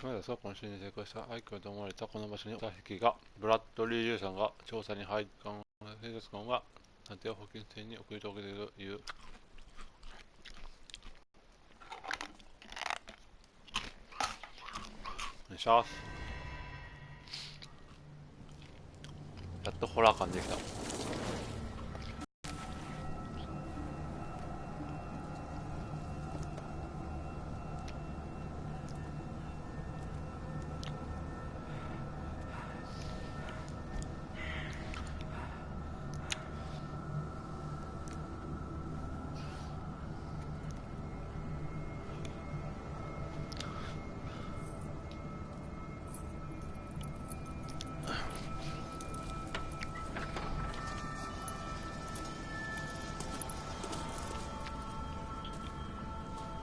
島ですが、今週に成功した廃墟と思われたこの場所にいた壁が、ブラッドリー・ユーさんが調査に配管、警察官が探偵を保険船に送り届けているという。お願いします。やっとホラー感できた。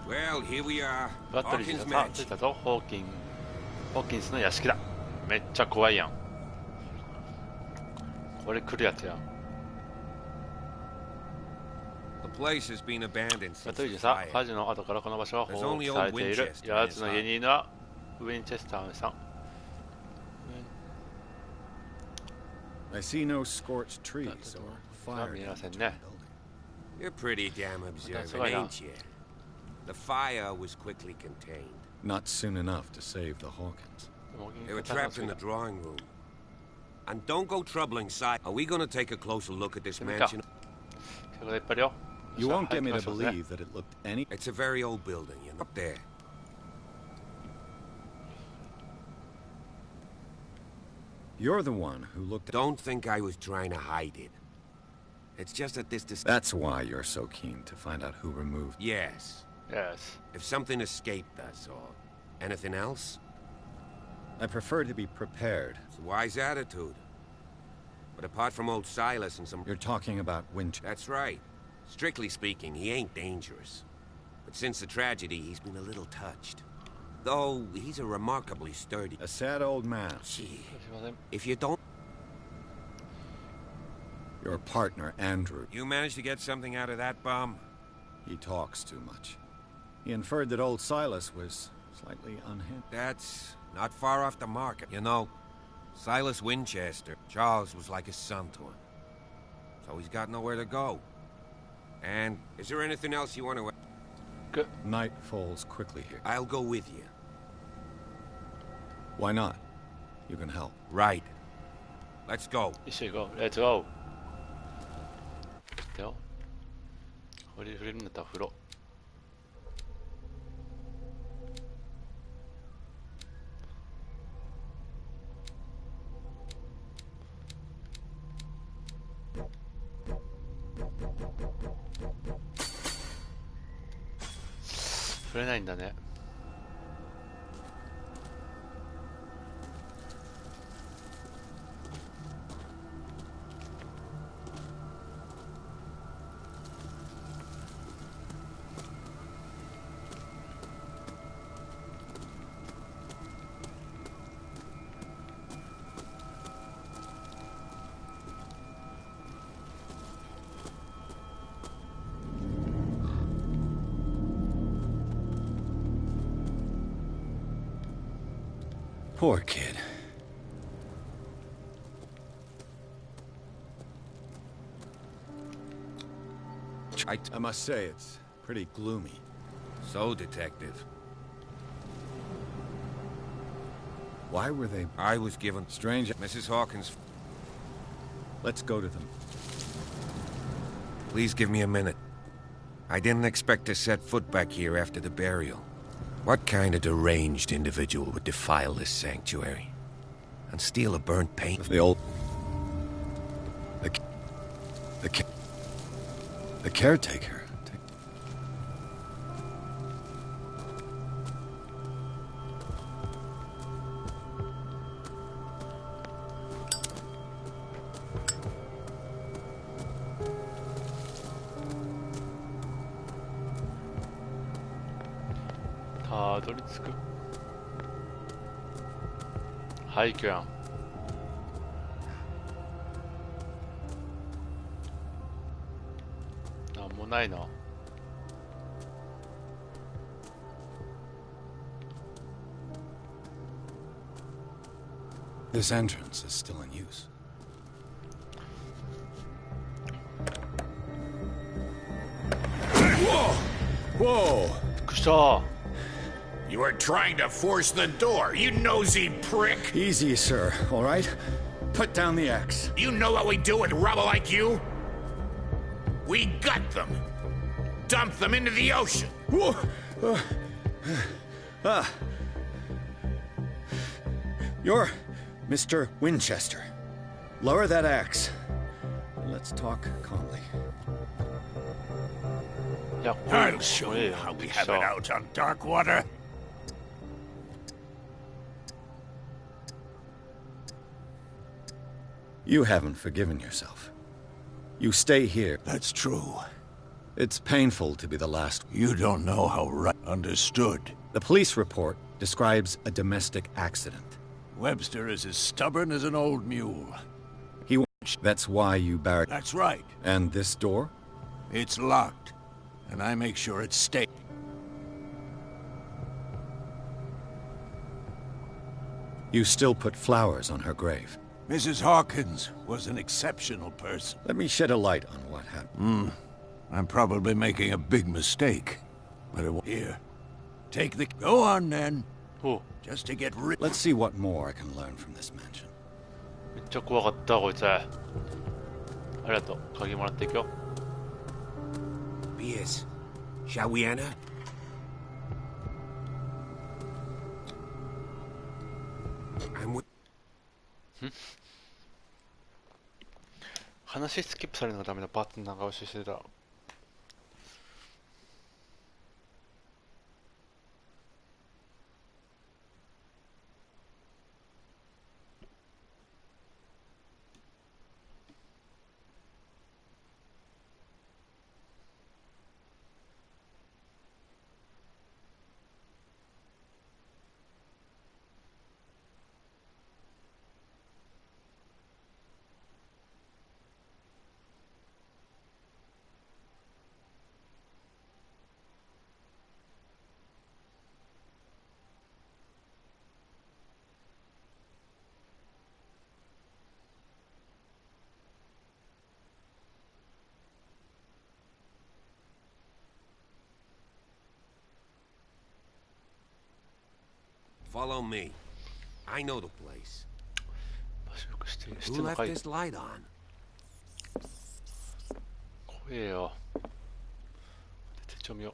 Well, here we are. バッテリーが着いたぞ。ホーキンスの屋敷だ。めっちゃ怖いやん。これ来るやつやん。The place has been abandoned バッ since テリ the ーさ、 fire. 火事の後からこの場所は放棄されている。やつの家にいるのはウィンチェスターさん。I see no scorched trees or fire. 見えませんね。You're pretty damn observant, ain't you? The fire was quickly contained. Not soon enough to save the Hawkins. They were trapped in the drawing room. And don't go troubling sight. Are we gonna take a closer look at this mansion? You won't get me to believe that it looked any... It's a very old building, you know. Up there. You're the one who looked at... Don't think I was trying to hide it. It's just that this... That's why you're so keen to find out who removed... Yes. Yes. If something escaped us, or anything else? I prefer to be prepared. It's a wise attitude. But apart from old Silas and some... You're talking about Winch... That's right. Strictly speaking, he ain't dangerous. But since the tragedy, he's been a little touched. Though, he's a remarkably sturdy... A sad old man. Gee, if you don't... Your partner, Andrew. You managed to get something out of that bum? He talks too much. He inferred that old Silas was slightly unhinged. That's not far off the mark. You know, Silas Winchester, Charles was like a son to him. So he's got nowhere to go. And is there anything else you want to... Good. Night falls quickly here. I'll go with you. Why not? You can help. Right. Let's go. Let's go. Let's go. 触れるんだったら風呂。触れないんだね。Poor kid. I must say, it's pretty gloomy. So, Detective. Why were they... I was given... Strange... Mrs. Hawkins... Let's go to them. Please give me a minute. I didn't expect to set foot back here after the burial. What kind of deranged individual would defile this sanctuary? And steal a burnt paint? The old... The caretaker.たどり着く。廃墟やん。なんもないな。This entrance is still in use. Whoa! Whoa! びっくりした。 You were trying to force the door, you nosy prick! Easy, sir, all right? Put down the axe. You know what we do with rubble like you? We gut them. Dump them into the ocean. Whoa! You're Mr. Winchester. Lower that axe. Let's talk calmly. いや、これ I'll show you how we have it out on dark water. You haven't forgiven yourself. You stay here. That's true. It's painful to be the last. You don't know how right. Understood. The police report describes a domestic accident. Webster is as stubborn as an old mule. That's why you barricade. That's right. And this door? It's locked, and I make sure it stays. You still put flowers on her grave. Mrs. Hawkins was an exceptional person. Let me shed a light on what happened. I'm probably making a big mistake, but it won't. Here, take the... Go on, then. お、 Just to get rid... Let's see what more I can learn from this mansion. めっちゃ怖かったこいつ。ありがとう。鍵もらっていくよ。 Beers. Shall we enter? I'm with... 話スキップされるのがダメだ。バッツ長押ししてた。Follow me. I know the place. 場所よくしてる。知って Who るの left かい。 this light on? 怖えよ。手帳見よ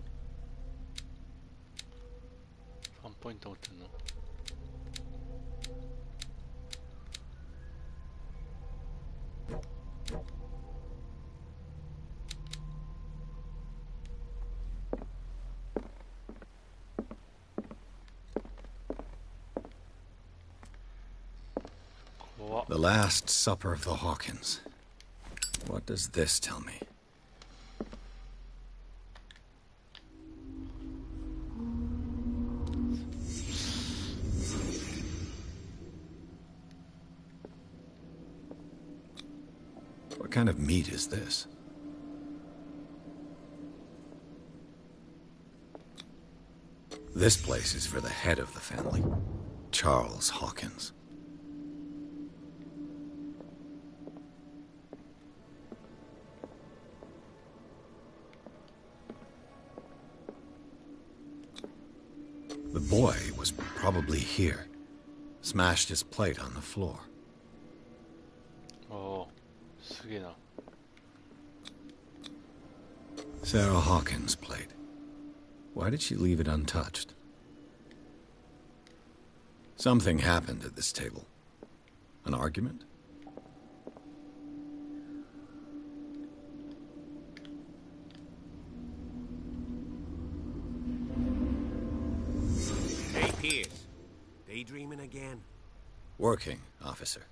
う。3ポイント持ってんの。The Last Supper of the Hawkins. What does this tell me? What kind of meat is this? This place is for the head of the family, Charles Hawkins. The boy was probably here. Smashed his plate on the floor. おお、すげえな。 Sarah Hawkins' plate. Why did she leave it untouched? Something happened at this table. An argument? Hey, Pierce. Daydreaming again? Working, officer.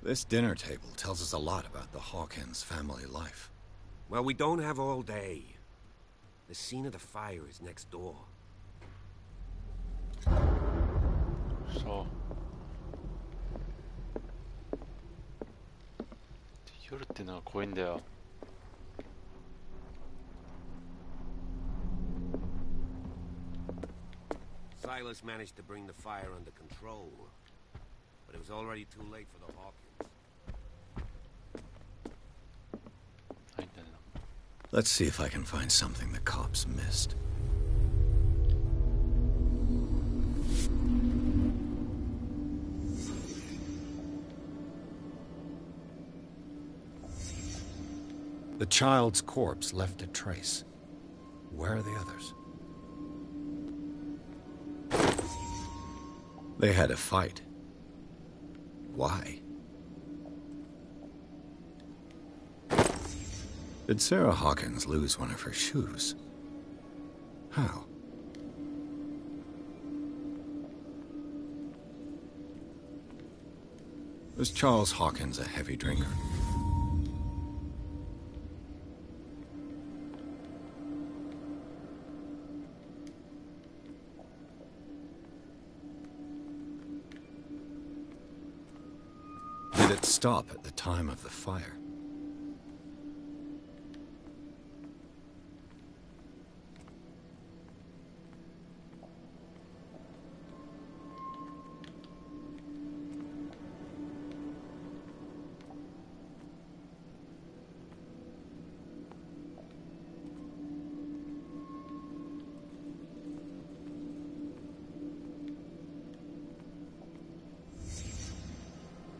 This dinner table tells us a lot about the Hawkins family life. Well, we don't have all day. The scene of the fire is next door. そう。夜ってのは怖いんだよ。 Silas managed to bring the fire under control. but it was already too late for the Hawkins. 入んだね。 Let's see if I can find something the cops missed. The child's corpse left a trace. Where are the others? They had a fight. Why? Did Sarah Hawkins lose one of her shoes? How? Was Charles Hawkins a heavy drinker? Did it stop at the time of the fire?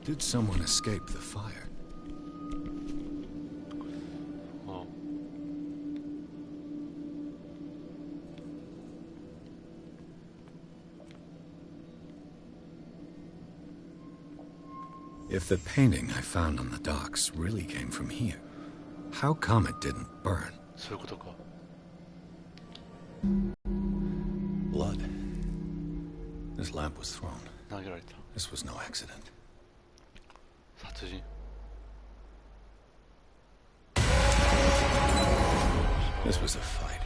Did someone escape the fire? あ If the painting I found on the docks really came from here, how come it didn't burn? そういうことか。 Blood. This lamp was thrown. 投げられた。 This was no accident. 殺人。 This was a fight.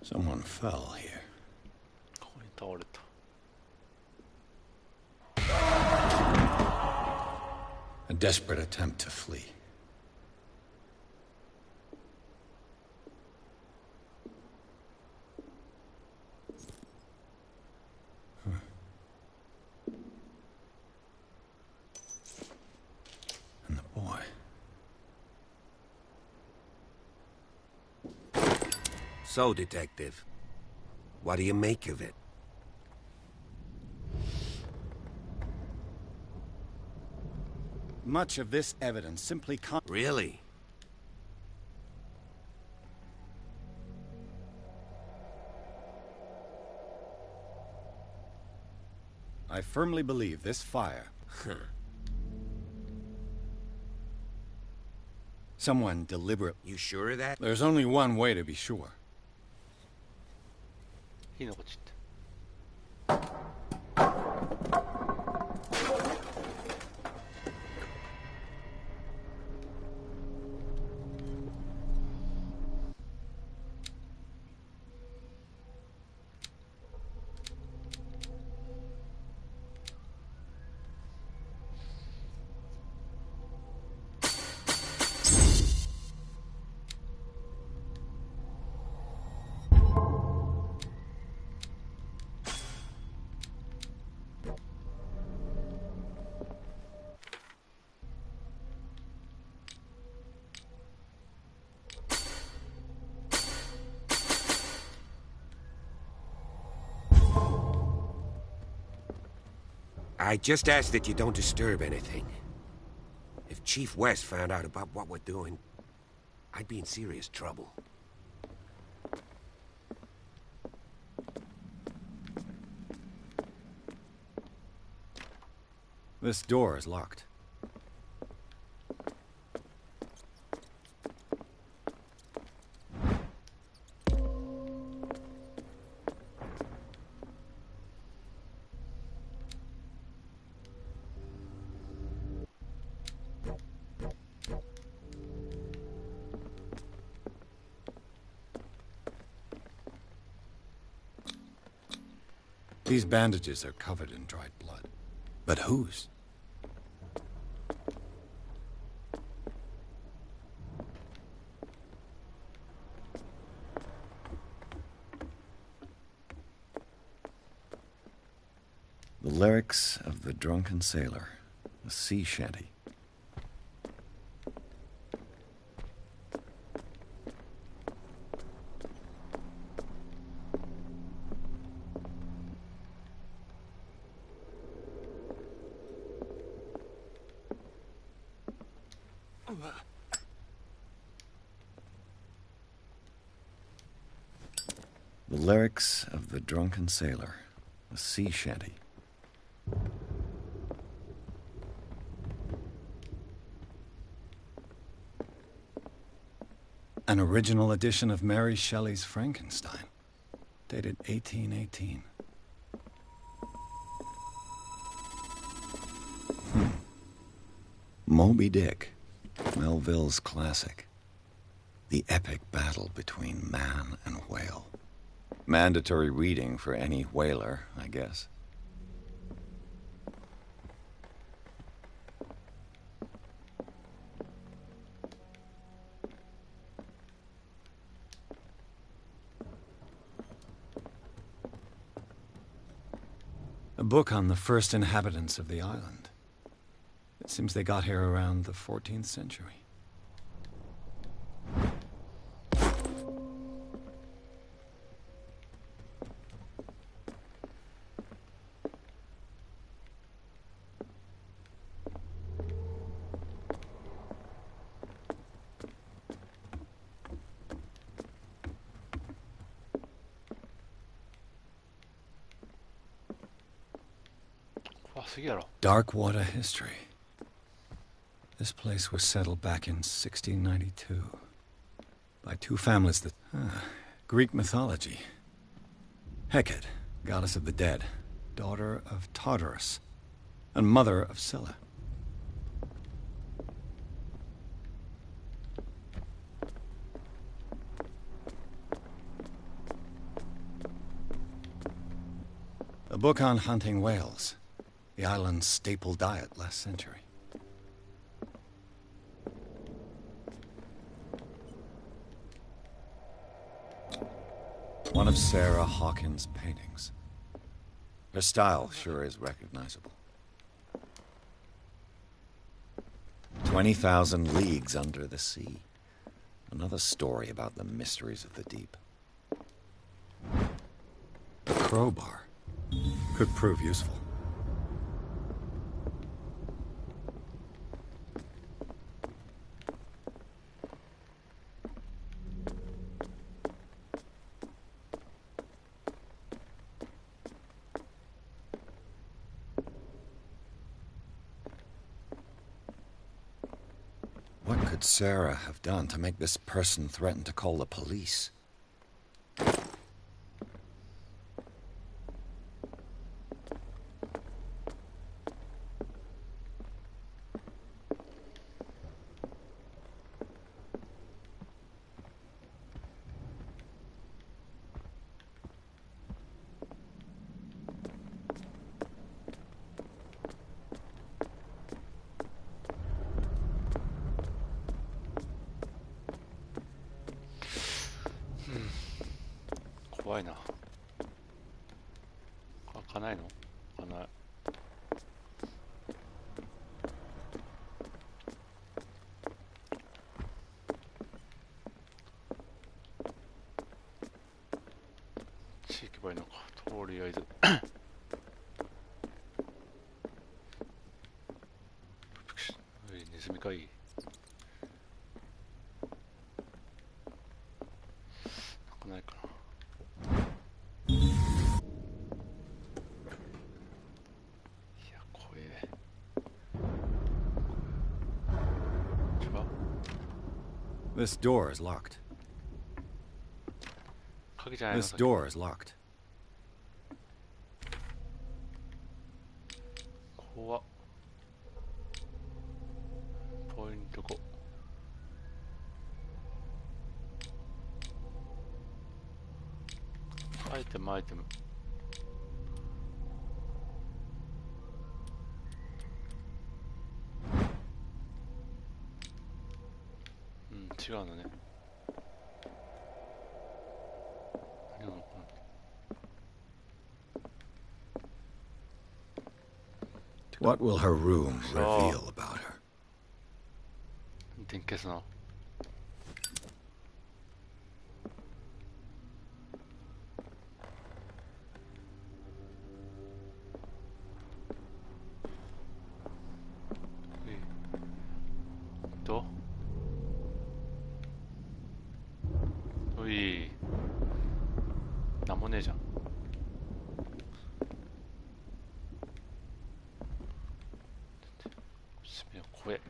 Someone fell here. ここに倒れた。 A desperate attempt to flee. And the boy. So, Detective, what do you make of it? Much of this evidence simply can't... Really? I firmly believe this fire... Someone deliberate... You sure of that? There's only one way to be sure. 火のこっちって。 I just ask that you don't disturb anything. If Chief West found out about what we're doing, I'd be in serious trouble. This door is locked. These bandages are covered in dried blood. But whose? lyrics of the drunken sailor, a sea shanty. The lyrics of the drunken sailor, a sea shanty. An original edition of Mary Shelley's Frankenstein, dated 1818. Moby Dick, Melville's classic. The epic battle between man and whale. Mandatory reading for any whaler, I guess. A book on the first inhabitants of the island. It seems they got here around the 14th century. Dark water history. This place was settled back in 1692 by two families that... Greek mythology. Hecate, goddess of the dead, daughter of Tartarus, and mother of Scylla. A book on hunting whales. The island's staple diet last century. One of Sarah Hawkins' paintings. Her style sure is recognizable. 20,000 Leagues Under the Sea. Another story about the mysteries of the deep. A crowbar could prove useful. What could Sarah have done to make this person threaten to call the police?怖いな。開かないの？開かない。地域ばいいのか。とりあえず。ネズミかいい。開かないかな。This door is locked. This door is locked. 怖っ。ポイント5。アイテムアイテム。違うのね。何なのかな。What will her room reveal about her? 電気消すな。うい。なんもねえじゃん。閉めよう、怖え。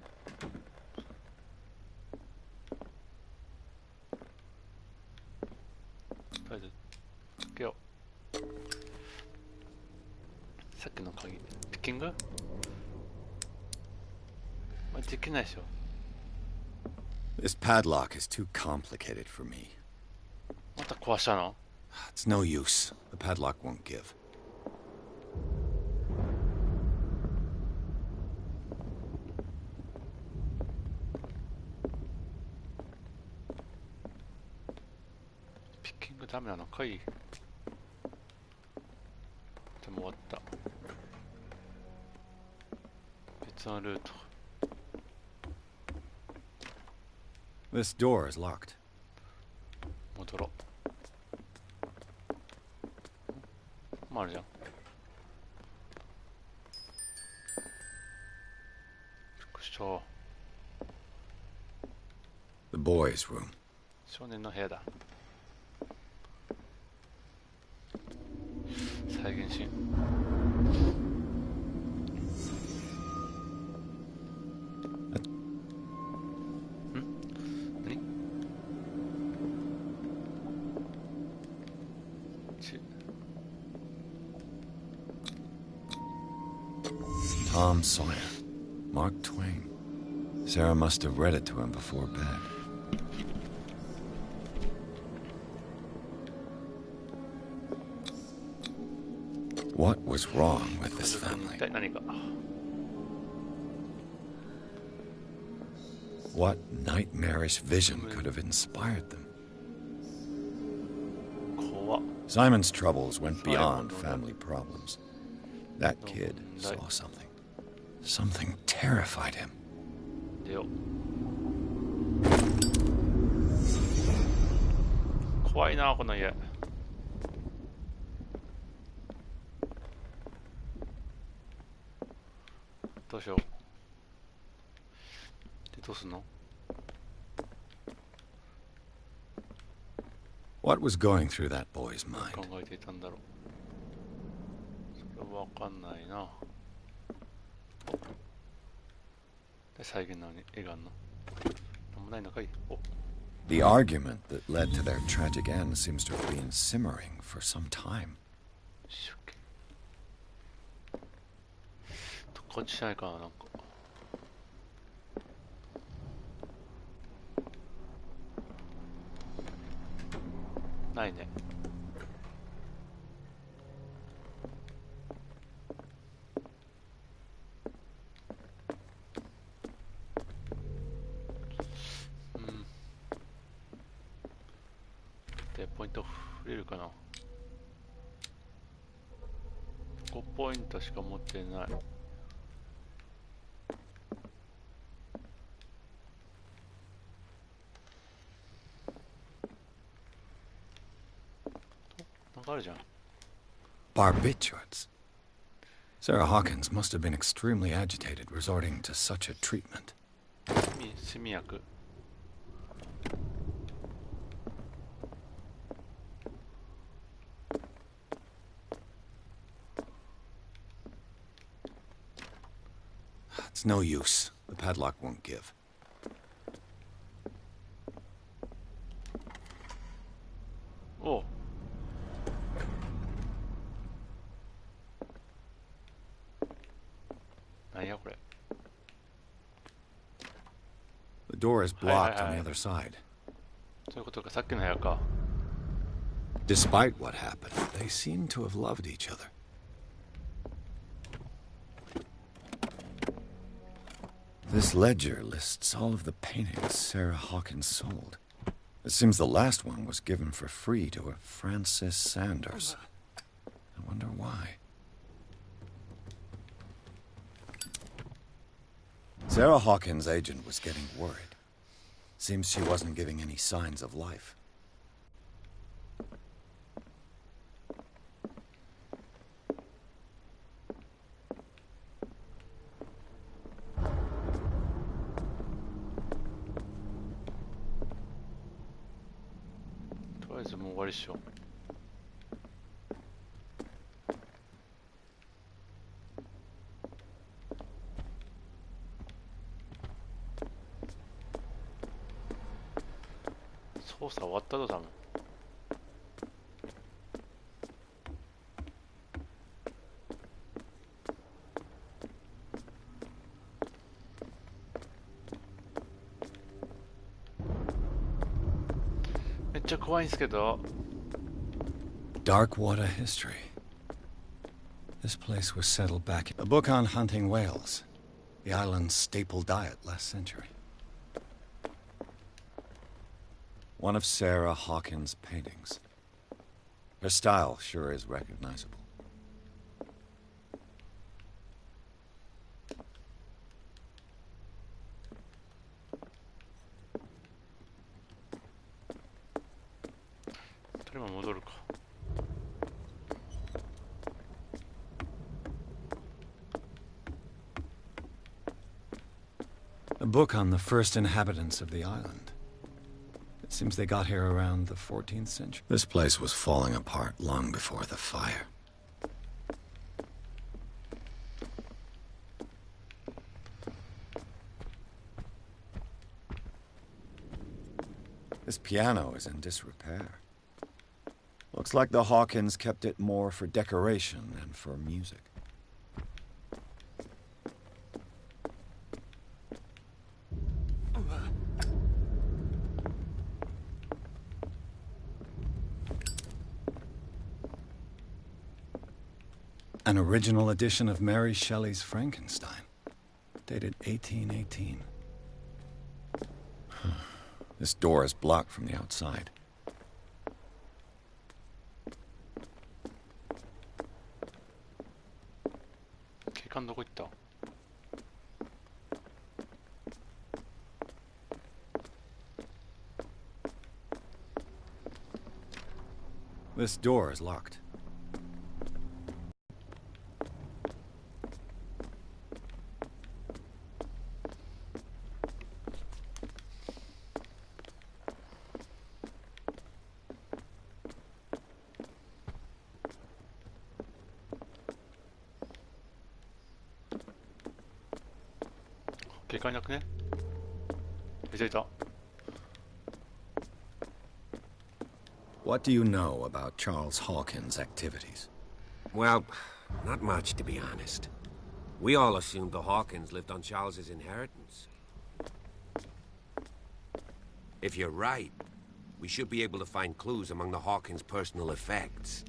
とりあえず開けよう。さっきの鍵ピッキング、まあ、できないでしょ。 This padlock is too complicated for me. また壊したの？ It's no use. The padlock won't give. ピッキングダメなのかい。でも終わった。別のルート。 This door is locked. 戻ろう。あるじゃん。びっくりした。 The boys' room. 少年の部屋だ。再現シーン。何？ Tom Sawyer. Mark Twain. Sarah must have read it to him before bed. What was wrong with this family? 何か。 What nightmarish vision could have inspired them? 怖っ。 Simon's troubles went beyond family problems. That kid saw something. Something terrified him. 出よう。怖いなこの家。どうしよう。でどうすんの？ What was going through that boy's 考 mind? えていたんだろう。それはわかんないな。で再現なのに絵があんの？なんもないのかい？お。 The argument that led to their tragic end seems to have been simmering for some time. こっちしないかな、なんか。ないね。うん。で、ポイント触れるかな。5ポイントしか持ってない。なんかあるじゃん。 Barbiturates. Sarah Hawkins must have been extremely agitated resorting to such a treatment. 睡眠薬。 It's no use. The padlock won't give. おう。なんやこれ。 The door is blocked Hi, hi, on hi. the other side. そういうことか、さっきの部屋か。 Despite what happened, they seem to have loved each other. This ledger lists all of the paintings Sarah Hawkins sold. It seems the last one was given for free to a Francis Sanders. I wonder why. Sarah Hawkins' agent was getting worried. Seems she wasn't giving any signs of life. To jest mu終わりっしょ。操作終わったぞ多分。めっちゃ怖いんすけど。Dark water history. This place was settled back in a book on hunting whales, the island's staple diet last century. One of Sarah Hawkins' paintings. Her style sure is recognizable. A book on the first inhabitants of the island. It seems they got here around the 14th century. This place was falling apart long before the fire. This piano is in disrepair. Looks like the Hawkins kept it more for decoration than for music. An original edition of Mary Shelley's Frankenstein, dated 1818. This door is blocked from the outside. This door is locked. What do you know about Charles Hawkins' activities? Well, not much, to be honest. We all assumed the Hawkins lived on Charles's inheritance. If you're right, we should be able to find clues among the Hawkins' personal effects.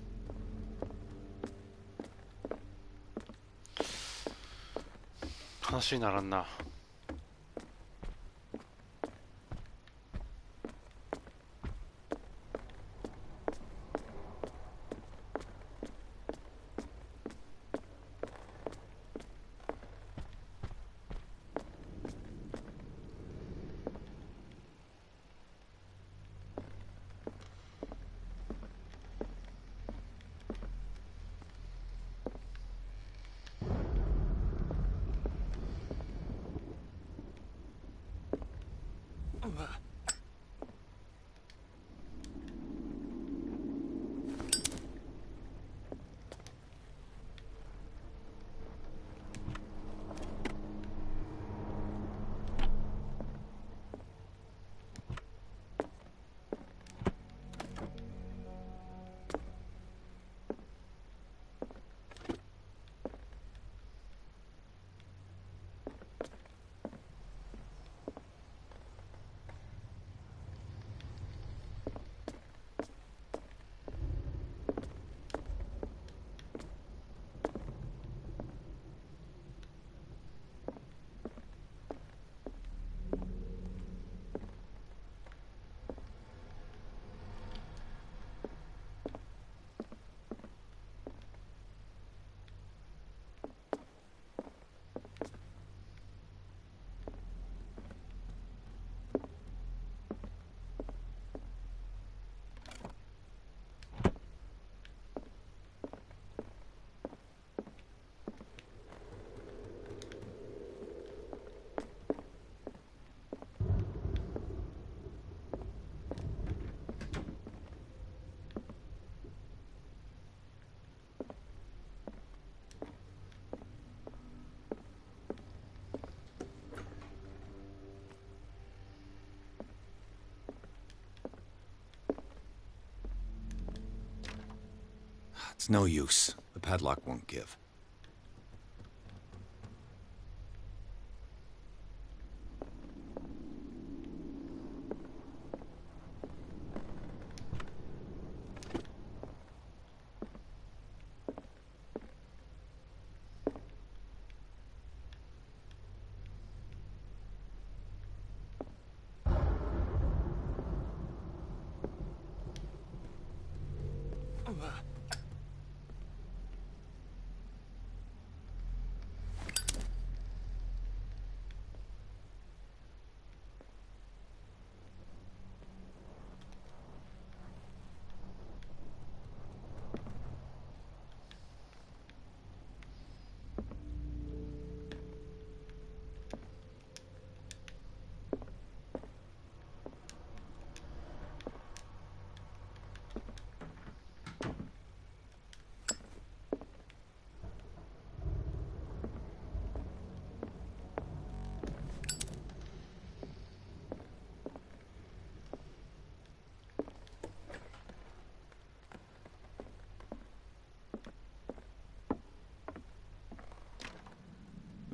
It's no use. The padlock won't give.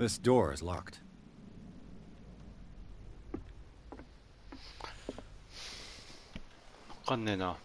This door is locked. Kan ne na.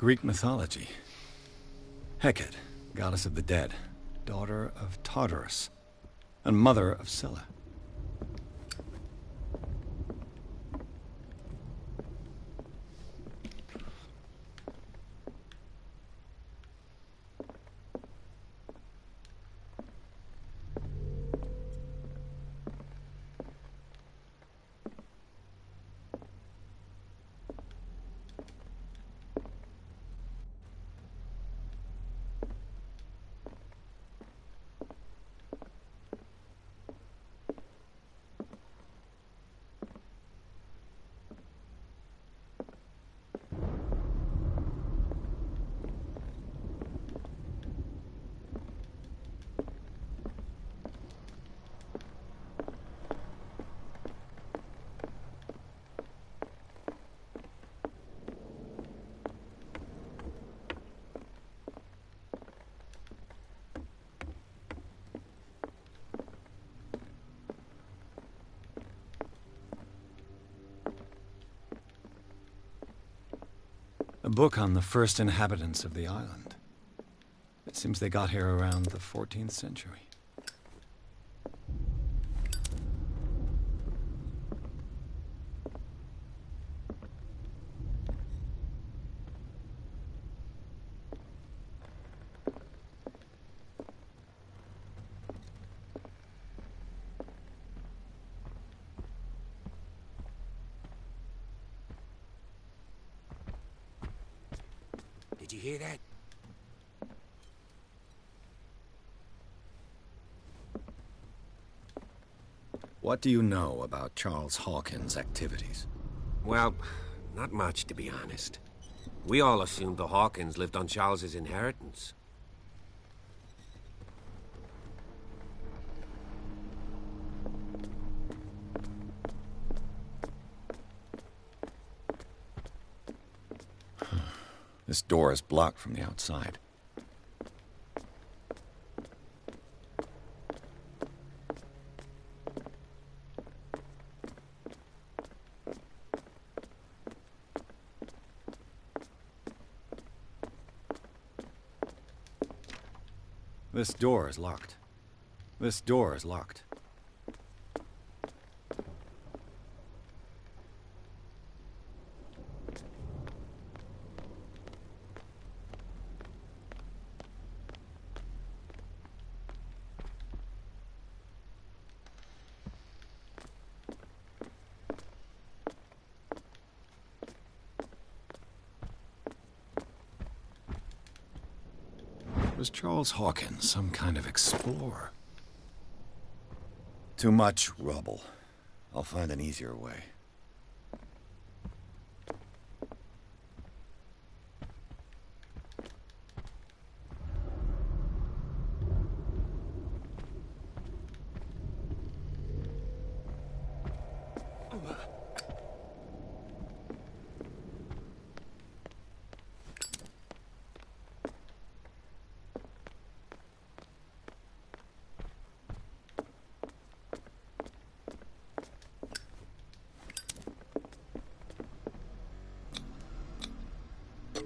Greek mythology. Hecate, goddess of the dead, daughter of Tartarus, and mother of Scylla. A book on the first inhabitants of the island. It seems they got here around the 14th century. hear that? What do you know about Charles Hawkins' activities? Well, not much, to be honest. We all assumed the Hawkins lived on Charles's inheritance. This door is blocked from the outside. This door is locked. This door is locked. Was Charles Hawkins some kind of explorer? Too much rubble. I'll find an easier way.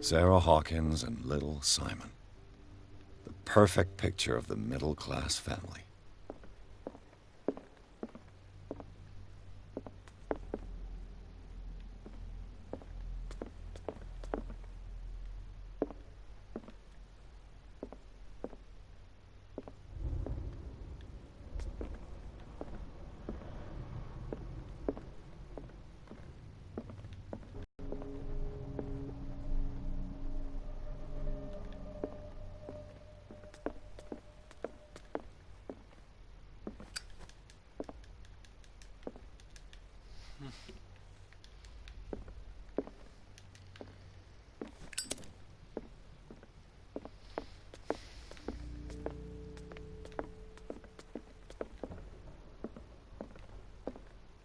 Sarah Hawkins and little Simon. The perfect picture of the middle-class family.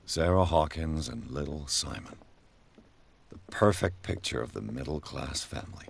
Sarah Hawkins and little Simon. The perfect picture of the middle-class family.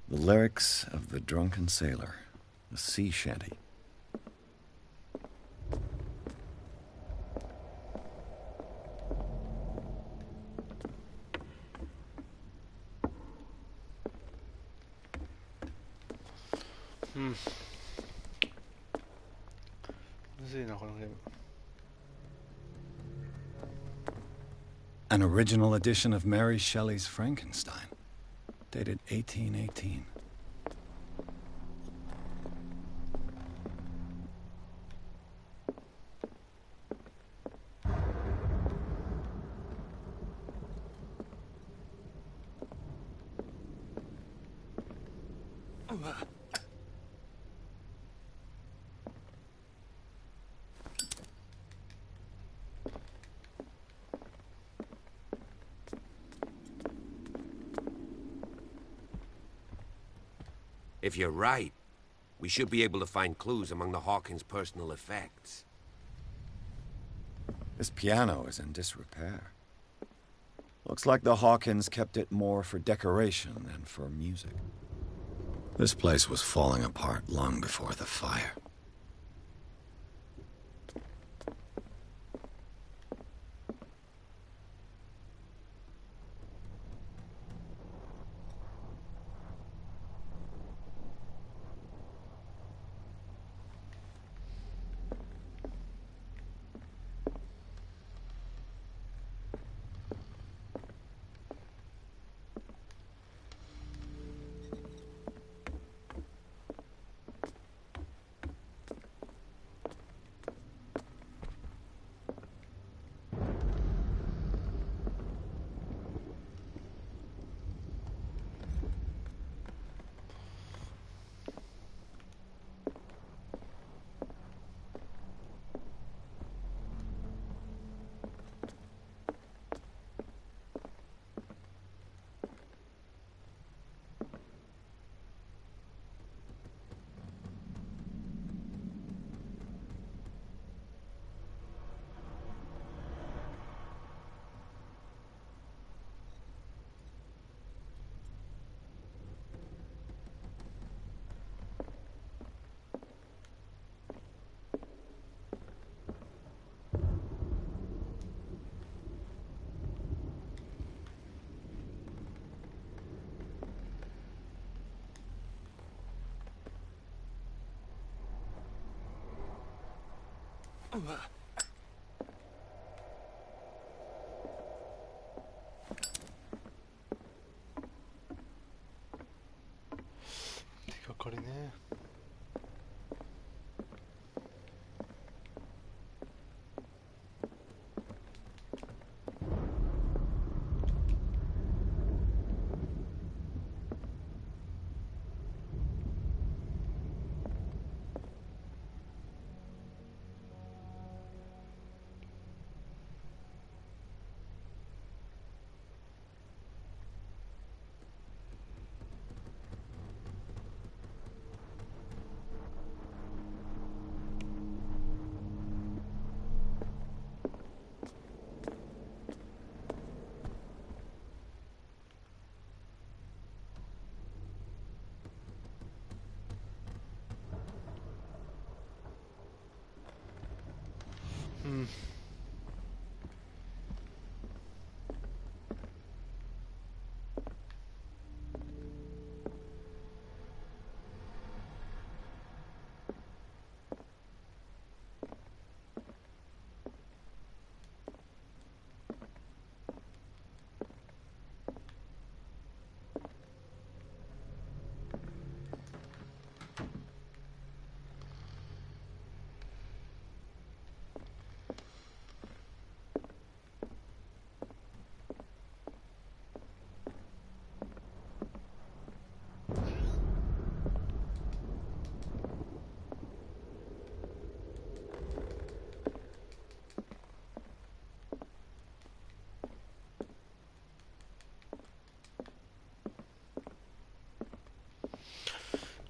The lyrics of The Drunken Sailor, a sea shanty.むずいなこのゲーム。 An original edition of Mary Shelley's Frankenstein, dated 1818. If you're right, We should be able to find clues among the Hawkins' personal effects. This piano is in disrepair. Looks like the Hawkins kept it more for decoration than for music. This place was falling apart long before the fire.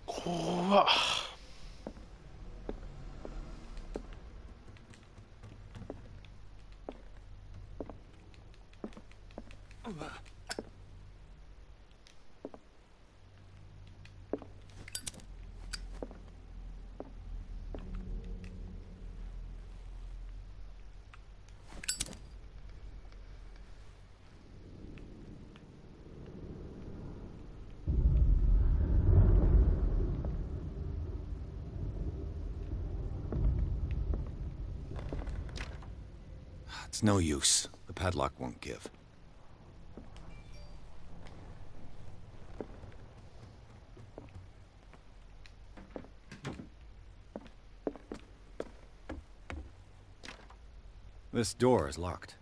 怖っ。It's no use. The padlock won't give. This door is locked.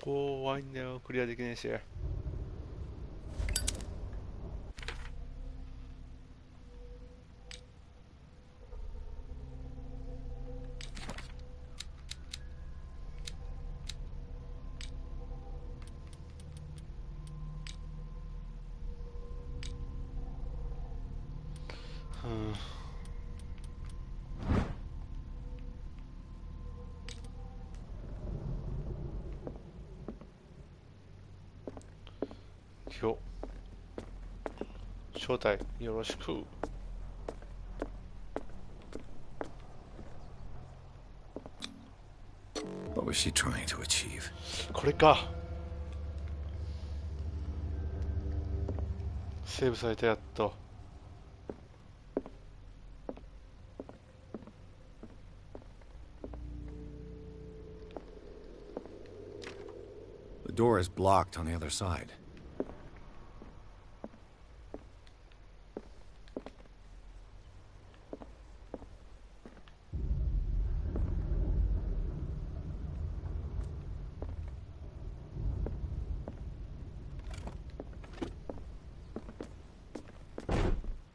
怖いんだよ、クリアできねえし。うん。今日招待よろしく。What was she trying to achieve? これか。セーブされた、やっと。The door is blocked on the other side.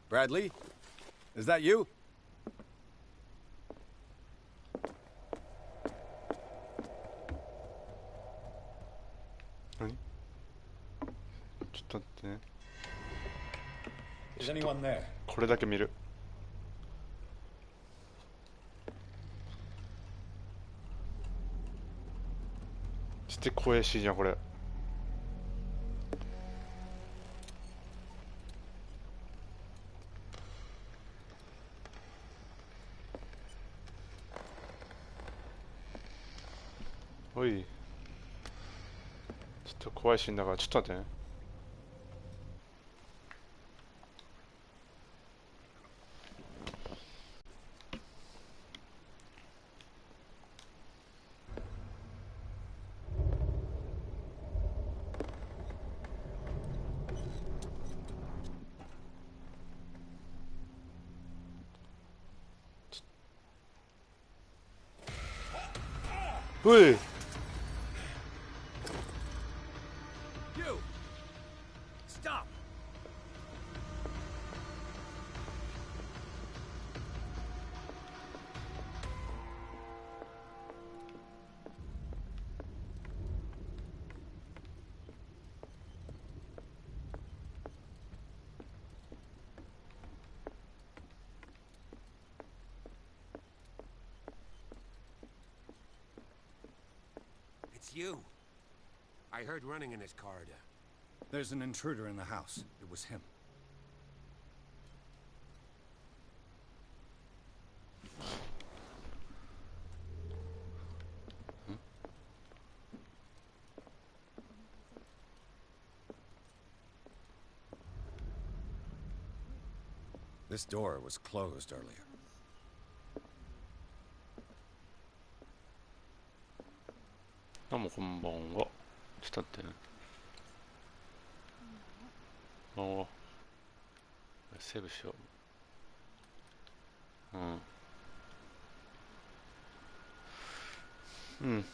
Bradley? Is that you?何？ちょっと待ってね。Is anyone there? これだけ見る。して怖いしいじゃんこれ。おい、ちょっと怖いシーンだからちょっと待ってね。おい、You! Stop! It's you. I heard running in this corridor. There's an intruder in the house. It was him. This door was closed earlier. どうもこんばんは。ちょっと待ってね。こんばんは。セーブしよう。うん。うん。